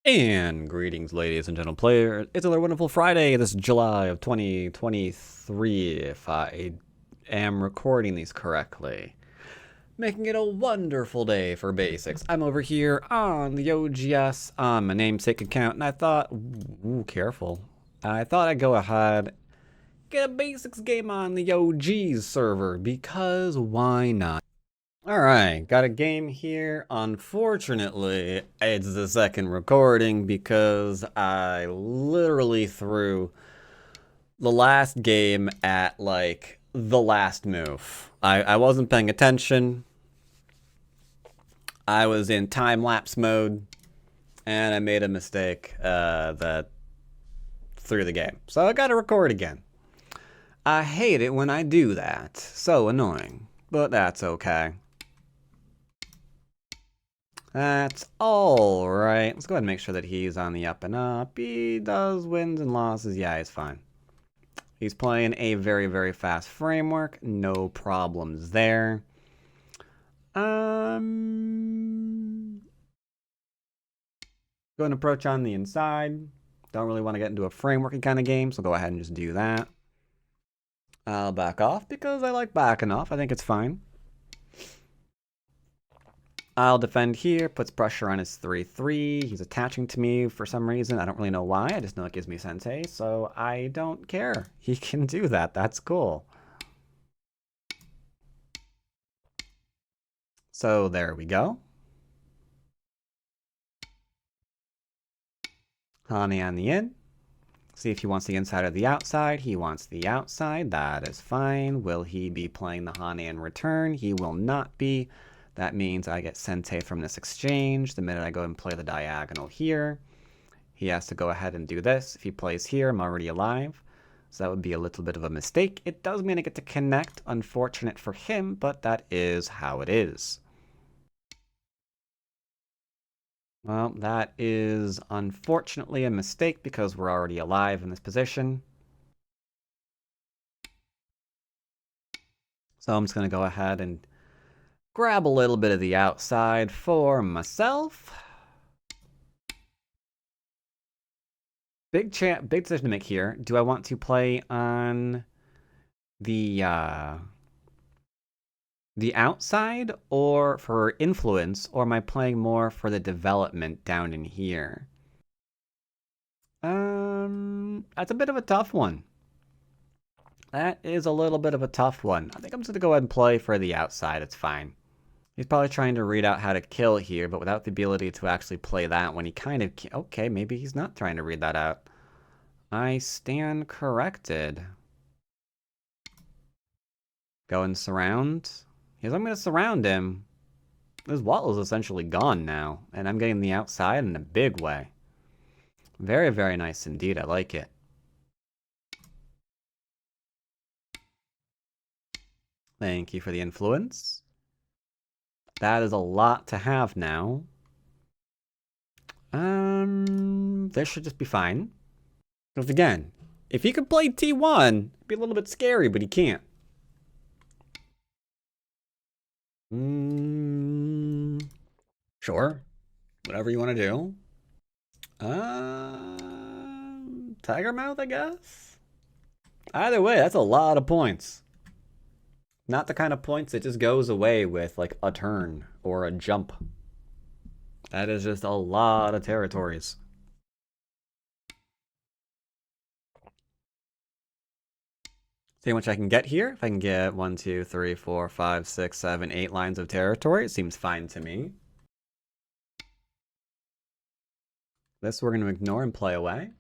And greetings, ladies and gentle players. It's another wonderful Friday. This is July of 2023, if I am recording these correctly. Making it a wonderful day for basics. I'm over here on the OGS on my namesake account, and I thought, ooh, careful. I thought I'd go ahead, get a basics game on the OG's server, because why not? Alright, got a game here. Unfortunately, it's the second recording because I literally threw the last game at, like, the last move. I wasn't paying attention. I was in time-lapse mode, and I made a mistake that threw the game. So I gotta record again. I hate it when I do that. So annoying. But that's okay. That's all right. Let's go ahead and make sure that he's on the up and up. He does wins and losses. Yeah, he's fine. He's playing a very, very fast framework. No problems there. Go and approach on the inside. Don't really want to get into a frameworky kind of game, so go ahead and just do that. I'll back off because I like backing off. I think it's fine. I'll defend here, puts pressure on his 3-3. He's attaching to me for some reason. I don't really know why. I just know it gives me sensei, so I don't care. He can do that. That's cool. So there we go. Honey on the in. See if he wants the inside or the outside. He wants the outside. That is fine. Will he be playing the Hane in return? He will not be. That means I get sente from this exchange. The minute I go and play the diagonal here, he has to go ahead and do this. If he plays here, I'm already alive. So that would be a little bit of a mistake. It does mean I get to connect. Unfortunate for him, but that is how it is. Well, that is unfortunately a mistake because we're already alive in this position. So I'm just going to go ahead and grab a little bit of the outside for myself. Big decision to make here. Do I want to play on the outside or for influence, or am I playing more for the development down in here? That's a bit of a tough one. That is a little bit of a tough one. I think I'm just gonna go ahead and play for the outside. It's fine. He's probably trying to read out how to kill here, but without the ability to actually play that when he kind of... Okay, maybe he's not trying to read that out. I stand corrected. Go and surround. He's, I'm going to surround him. This wall is essentially gone now, and I'm getting the outside in a big way. Very, very nice indeed. I like it. Thank you for the influence. That is a lot to have now. This should just be fine. Because again, if he could play T1, it'd be a little bit scary, but he can't. Sure. Whatever you want to do. Tiger Mouth, I guess? Either way, that's a lot of points. Not the kind of points that just goes away with, like, a turn or a jump. That is just a lot of territories. See how much I can get here. If I can get 1, 2, 3, 4, 5, 6, 7, 8 lines of territory, it seems fine to me. This we're going to ignore and play away.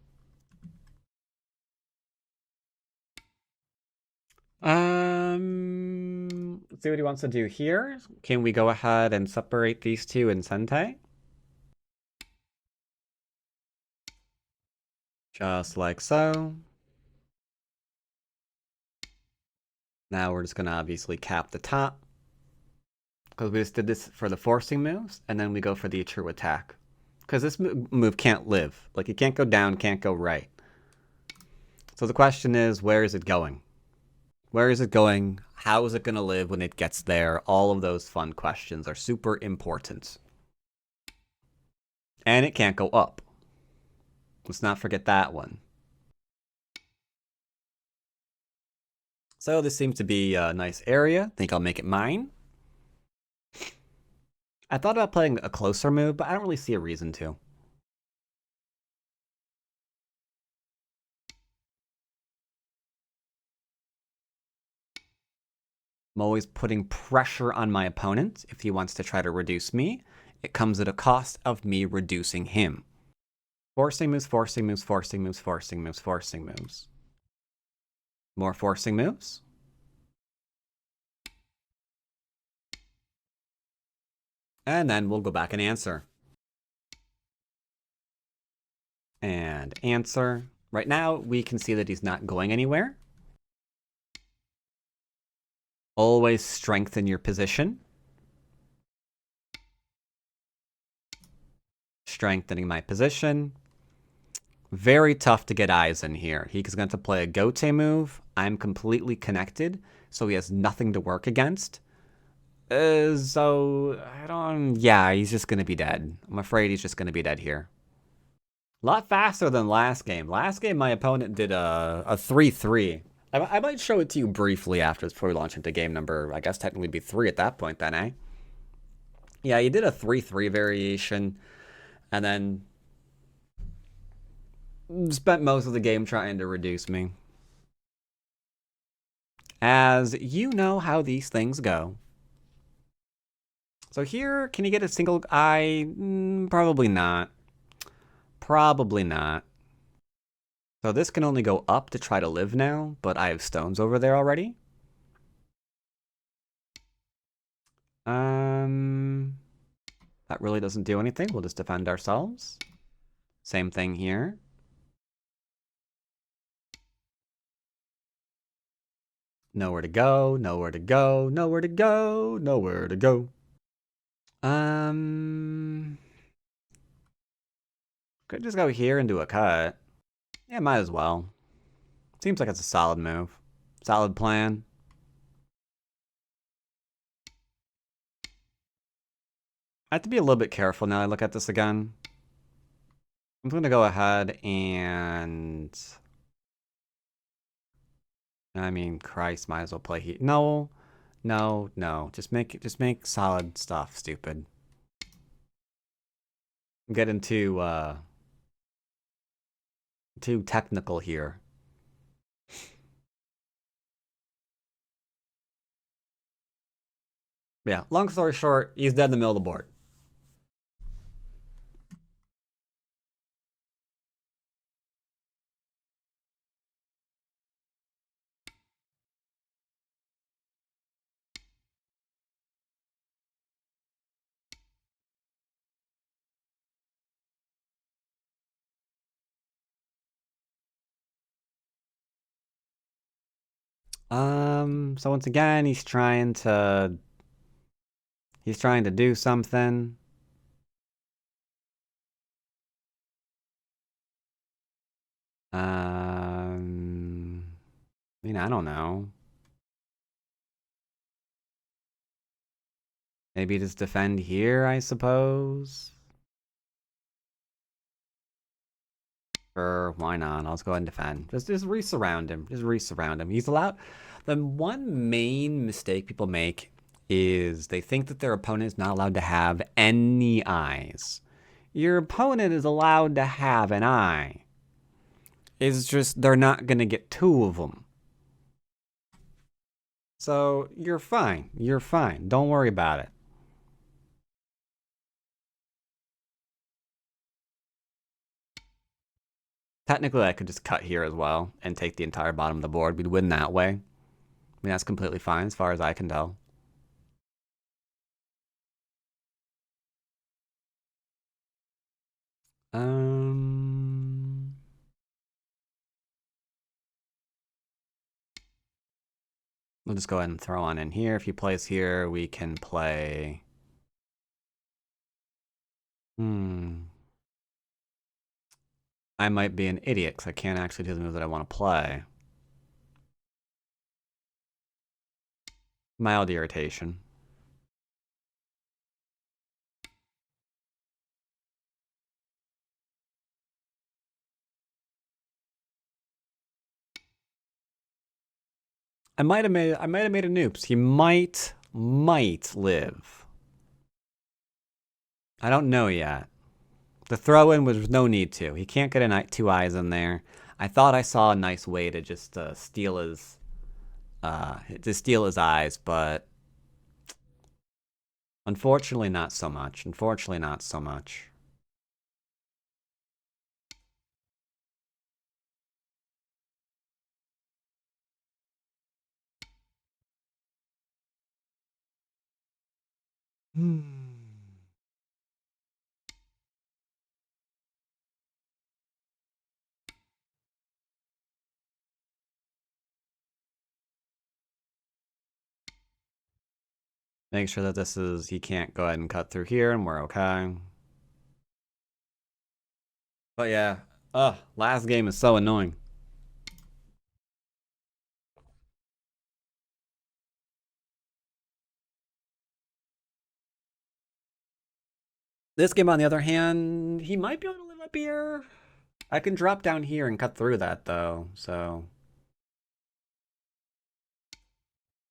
Let's see what he wants to do here. Can we go ahead and separate these two in Sente? Just like so. Now we're just going to obviously cap the top. Because we just did this for the forcing moves, and then we go for the true attack. Because this move can't live. Like, it can't go down, can't go right. So the question is, where is it going? Where is it going? How is it going to live when it gets there? All of those fun questions are super important. And it can't go up. Let's not forget that one. So this seems to be a nice area. Think I'll make it mine. I thought about playing a closer move, but I don't really see a reason to. I'm always putting pressure on my opponent if he wants to try to reduce me. It comes at a cost of me reducing him. Forcing moves, forcing moves, forcing moves, forcing moves, forcing moves. More forcing moves. And then we'll go back and answer. And answer. Right now, we can see that he's not going anywhere. Always strengthen your position. Strengthening my position. Very tough to get eyes in here. He's going to play a Gote move. I'm completely connected, so he has nothing to work against. So, I don't... Yeah, he's just going to be dead. I'm afraid he's just going to be dead here. A lot faster than last game. Last game, my opponent did a 3-3. I might show it to you briefly after before we launch into game number, I guess technically be 3 at that point then, eh? Yeah, he did a 3-3 variation, and then spent most of the game trying to reduce me. As you know how these things go. So here, can you get a single eye? Probably not. Probably not. So this can only go up to try to live now, but I have stones over there already. That really doesn't do anything. We'll just defend ourselves. Same thing here. Nowhere to go, nowhere to go, nowhere to go, nowhere to go. Could just go here and do a cut. Yeah, might as well. Seems like it's a solid move. Solid plan. I have to be a little bit careful now I look at this again. I'm going to go ahead and... I mean, Christ, might as well play here. No, no, no. Just make solid stuff, stupid. I'm getting too technical here. Yeah, long story short, he's dead in the middle of the board. So once again, he's trying to do something. I mean, I don't know. Maybe just defend here, I suppose. Sure, why not? I'll just go ahead and defend. Just re-surround him. Just re-surround him. He's allowed... The one main mistake people make is they think that their opponent is not allowed to have any eyes. Your opponent is allowed to have an eye. It's just they're not going to get 2 of them. So you're fine. You're fine. Don't worry about it. Technically, I could just cut here as well and take the entire bottom of the board. We'd win that way. I mean, that's completely fine as far as I can tell. We'll just go ahead and throw on in here. If he plays here, we can play... I might be an idiot because I can't actually do the move that I want to play. Mild irritation. I might have made a noops. He might live. I don't know yet. The throw in was no need to. He can't get a two eyes in there. I thought I saw a nice way to just steal his eyes, but unfortunately not so much. Unfortunately not so much. Make sure that this is, he can't go ahead and cut through here and we're okay. But yeah, last game is so annoying. This game, on the other hand, he might be able to live up here. I can drop down here and cut through that, though, so...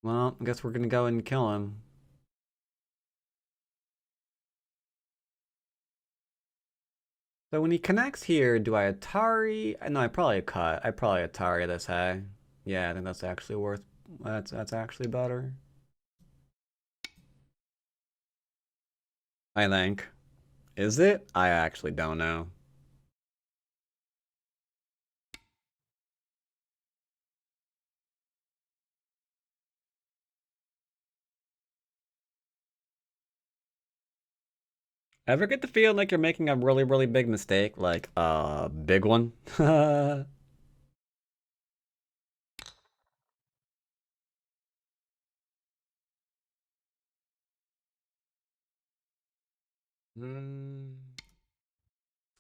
Well, I guess we're gonna go and kill him. So when he connects here, do I Atari? No, I probably cut. I probably Atari this, hey? Yeah, I think that's actually worth... That's actually better. I think. Is it? I actually don't know. Ever get the feeling like you're making a really, really big mistake? Like, a big one?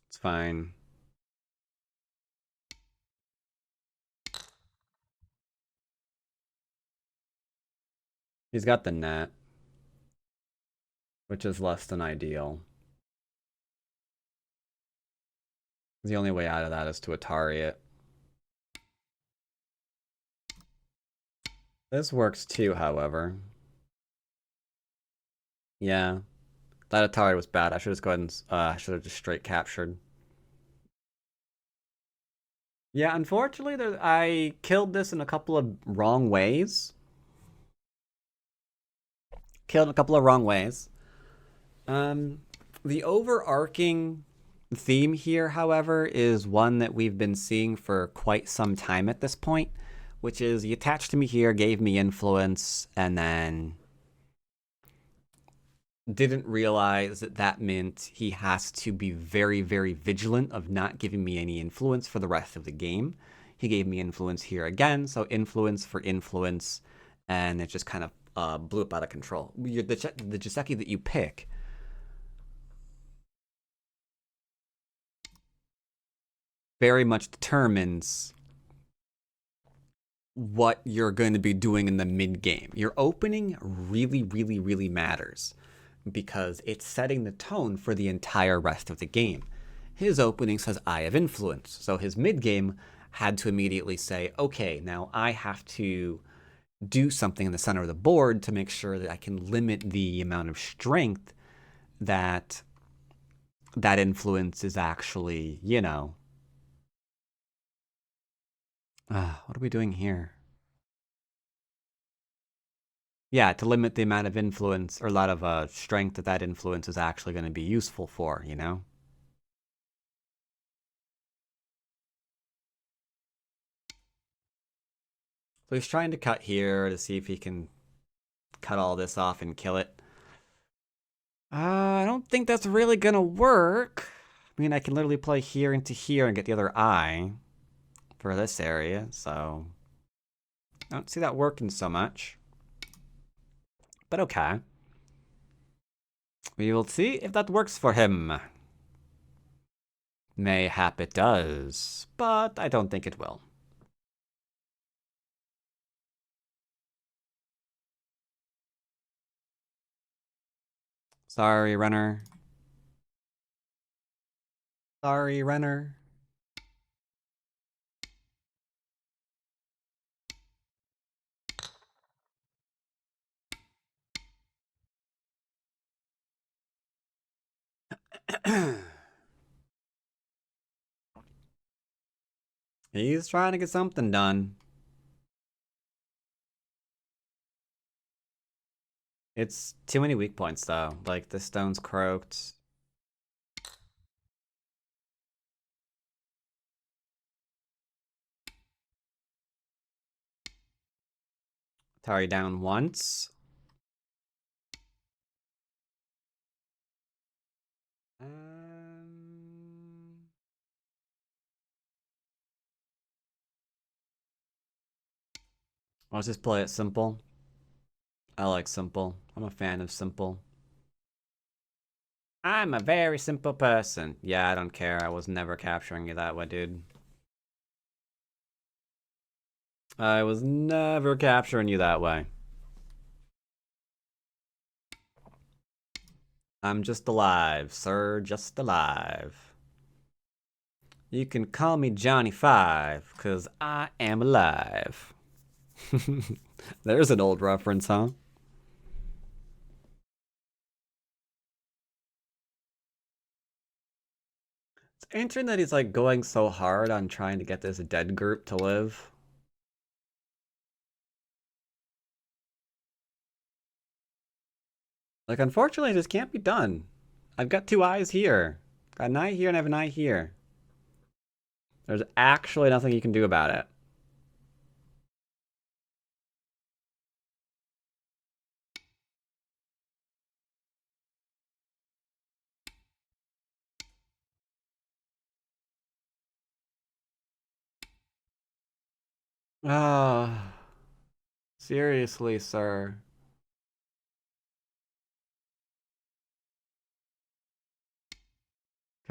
It's fine. He's got the net, which is less than ideal. The only way out of that is to Atari it. This works too, however. Yeah. That Atari was bad. I should just go ahead and I should have just straight captured. Yeah, unfortunately, I killed this in a couple of wrong ways. Killed in a couple of wrong ways. The overarching theme here, however, is one that we've been seeing for quite some time at this point, which is he attached to me here, gave me influence, and then didn't realize that that meant he has to be very, very vigilant of not giving me any influence for the rest of the game. He gave me influence here again, so influence for influence, and it just kind of blew up out of control. The Joseki that you pick very much determines what you're going to be doing in the mid game. Your opening really, really, really matters because it's setting the tone for the entire rest of the game. His opening says, I have influence. So his mid game had to immediately say, okay, now I have to do something in the center of the board to make sure that I can limit the amount of strength that that influence is actually, you know. What are we doing here? Yeah, to limit the amount of influence or a lot of strength that that influence is actually going to be useful for, you know? So he's trying to cut here to see if he can cut all this off and kill it. I don't think that's really going to work. I mean, I can literally play here into here and get the other eye for this area, so I don't see that working so much. But okay. We will see if that works for him. Mayhap it does, but I don't think it will. Sorry, runner. Sorry, runner. He's trying to get something done. It's too many weak points, though. Like, the stone's croaked. Tari down once. Let's just play it simple. I like simple. I'm a fan of simple. I'm a very simple person. Yeah, I don't care. I was never capturing you that way, dude. I was never capturing you that way. I'm just alive, sir. Just alive. You can call me Johnny Five, cause I am alive. There's an old reference, huh? It's interesting that he's like going so hard on trying to get this dead group to live. Like, unfortunately, this can't be done. I've got two eyes here. Got an eye here and I have an eye here. There's actually nothing you can do about it. Ah, seriously, sir.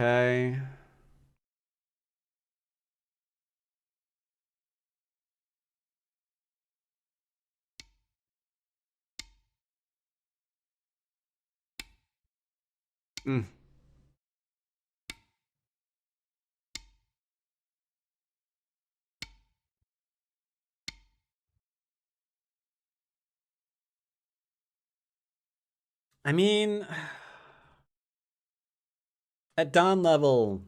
Okay. Mm. I mean, at Dawn level,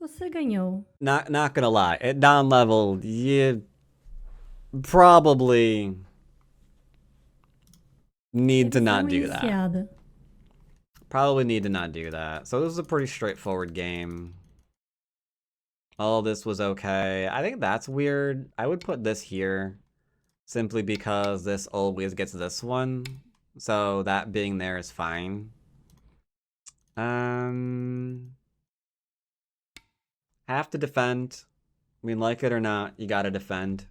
Você ganhou. not gonna lie, at Dawn level, you probably need to Revisão not do that. iniciada. Probably need to not do that. So this is a pretty straightforward game. All this was okay. I think that's weird. I would put this here simply because this always gets this one. So that being there is fine. Have to defend. I mean, like it or not, you gotta defend.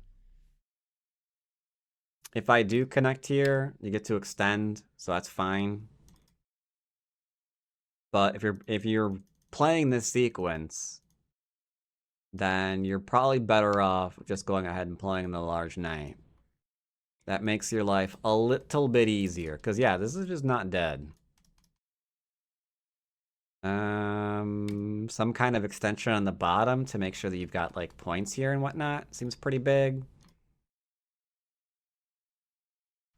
If I do connect here, you get to extend, so that's fine. But if you're playing this sequence, then you're probably better off just going ahead and playing the large knight. That makes your life a little bit easier. Because, yeah, this is just not dead. Some kind of extension on the bottom to make sure that you've got, like, points here and whatnot. Seems pretty big.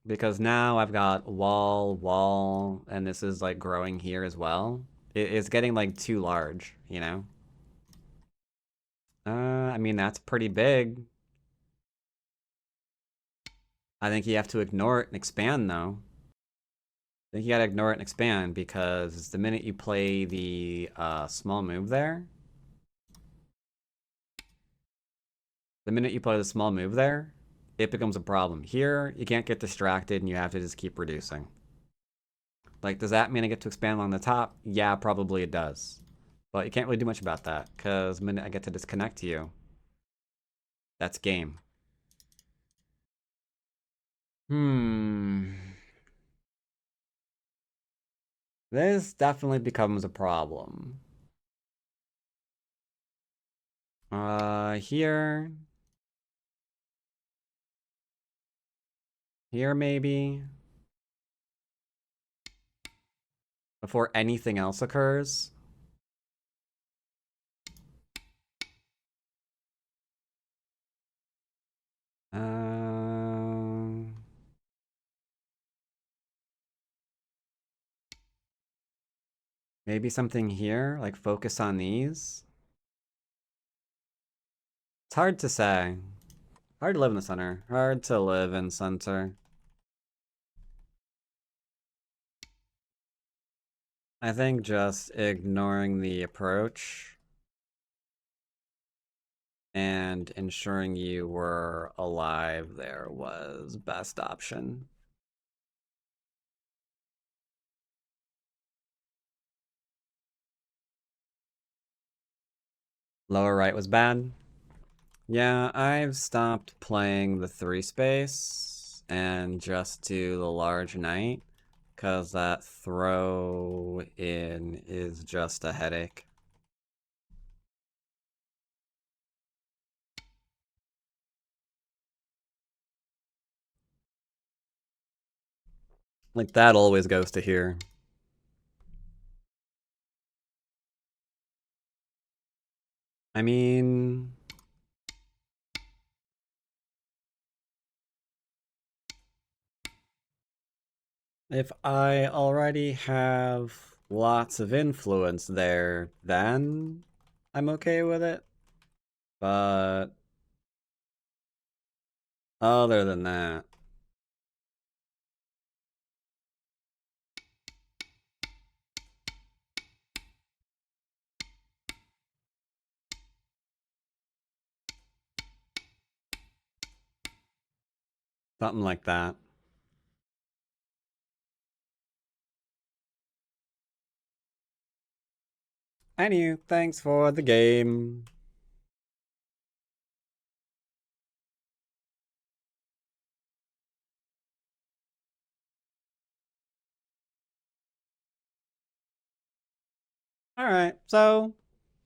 Because now I've got wall, wall, and this is, like, growing here as well. It's getting, like, too large, you know? I mean, that's pretty big. I think you have to ignore it and expand, though. I think you gotta ignore it and expand, because the minute you play the small move there, it becomes a problem. Here, you can't get distracted and you have to just keep reducing. Like, does that mean I get to expand along the top? Yeah, probably it does. But you can't really do much about that, because the minute I get to disconnect you, that's game. This definitely becomes a problem. Here. Here, maybe. Before anything else occurs. Um... Maybe something here, like focus on these? It's hard to say. Hard to live in the center. Hard to live in center. I think just ignoring the approach and ensuring you were alive there was best option. Lower right was bad. Yeah, I've stopped playing the 3 space and just do the large knight, because that throw in is just a headache. Like, that always goes to here. I mean... if I already have lots of influence there, then I'm okay with it. But other than that... something like that. Anywho, thanks for the game. Alright, so...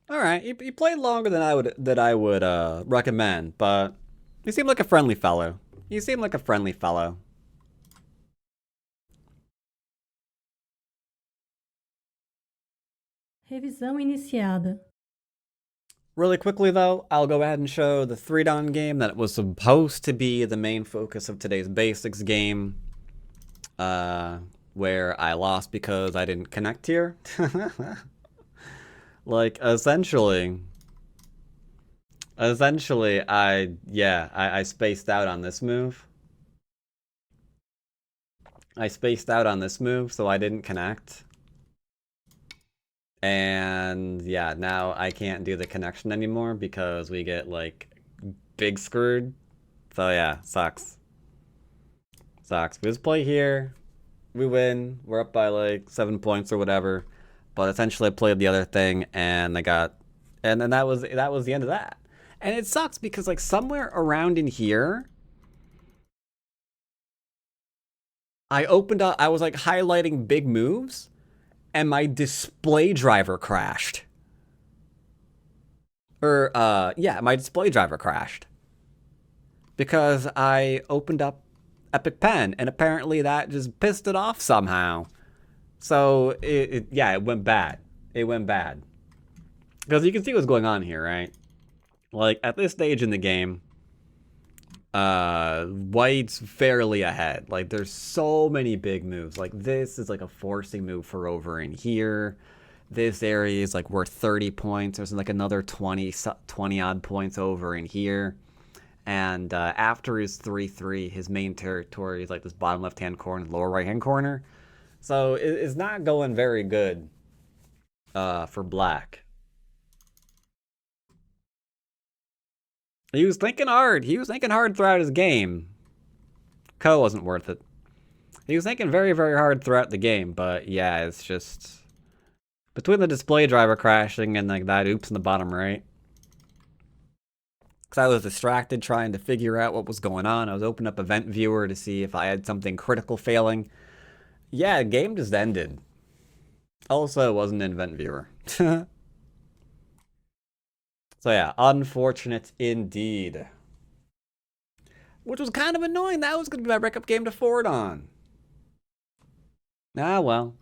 alright, you played longer than I would recommend, but you seem like a friendly fellow. You seem like a friendly fellow. Revisão iniciada. Really quickly, though, I'll go ahead and show the 3-down game that was supposed to be the main focus of today's basics game, where I lost because I didn't connect here. Like, essentially, I spaced out on this move. I spaced out on this move, so I didn't connect. And yeah, now I can't do the connection anymore because we get like big screwed. So yeah, sucks. Sucks. We just play here. We win. We're up by like 7 points or whatever. But essentially I played the other thing and I got and then that was the end of that. And it sucks because like somewhere around in here I opened up I was like highlighting big moves and my display driver crashed. Yeah, my display driver crashed. Because I opened up Epic Pen, and apparently that just pissed it off somehow. So, yeah, it went bad. It went bad. Because you can see what's going on here, right? Like, at this stage in the game, White's fairly ahead. Like, there's so many big moves. Like, this is like a forcing move for over in here. This area is like worth 30 points. There's like another 20 odd points over in here. And after his 3-3, his main territory is like this bottom left-hand corner, lower right-hand corner. So it's not going very good for black. He was thinking hard. He was thinking hard throughout his game. Ko wasn't worth it. He was thinking very, very hard throughout the game, but yeah, it's just... between the display driver crashing and like that oops in the bottom right. Because I was distracted trying to figure out what was going on. I was opening up Event Viewer to see if I had something critical failing. Yeah, the game just ended. Also, it wasn't an Event Viewer. So yeah, unfortunate indeed. Which was kind of annoying. That was going to be my breakup game to forward on. Ah, well.